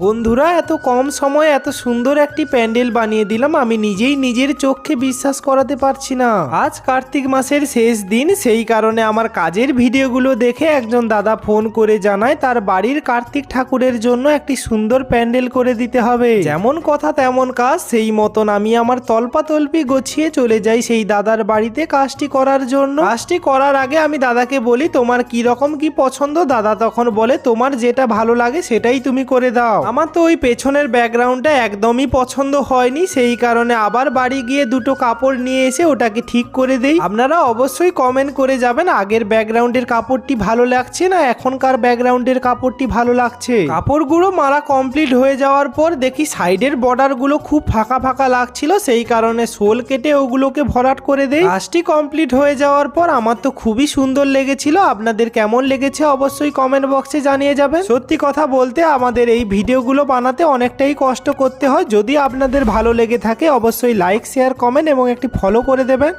বন্ধুরা, এত কম সময়ে এত সুন্দর একটি প্যান্ডেল বানিয়ে দিলাম, আমি নিজেই নিজের চোখে বিশ্বাস করাতে পারছি না। আজ কার্তিক মাসের শেষ দিন, সেই কারণে আমার কাজের ভিডিওগুলো দেখে একজন দাদা ফোন করে জানায় তার বাড়ির কার্তিক ঠাকুরের জন্য একটি সুন্দর প্যান্ডেল করে দিতে হবে। যেমন কথা তেমন কাজ, সেই মতন আমি আমার তল্পাতল্পি গোছিয়ে চলে যাই সেই দাদার বাড়িতে কাজটি করার জন্য। কাজটি করার আগে আমি দাদাকে বলি তোমার কি রকম কি পছন্দ। দাদা তখন বলে তোমার যেটা ভালো লাগে সেটাই তুমি করে দাও। আমার তো ওই পেছনের ব্যাকগ্রাউন্ডটা একদমই পছন্দ হয়নি, সেই কারণে আবার বাড়ি গিয়ে দুটো কাপড় নিয়ে এসে ওটাকে ঠিক করে দেই। আপনারা অবশ্যই কমেন্ট করে যাবেন আগের ব্যাকগ্রাউন্ডের কাপড়টি ভালো লাগছে না এখনকার ব্যাকগ্রাউন্ডের কাপড়টি ভালো লাগছে। কাপড়গুলো মারা কমপ্লিট হয়ে যাওয়ার পর দেখি সাইডের বর্ডারগুলো খুব ফাঁকা ফাঁকা লাগছিল, সেই কারণে শোল কেটে ওগুলোকে ভরাট করে দেই। কাজটি কমপ্লিট হয়ে যাওয়ার পর আমার তো খুবই সুন্দর লেগেছিল। আপনাদের কেমন লেগেছে অবশ্যই কমেন্ট বক্সে জানিয়ে যাবেন। সত্যি কথা বলতে আমাদের এই ভিডিওগুলো বানাতে অনেকটাই কষ্ট করতে হয়। যদি আপনাদের ভালো লেগে থাকে অবশ্যই লাইক, শেয়ার, কমেন্ট এবং একটি ফলো করে দেবেন।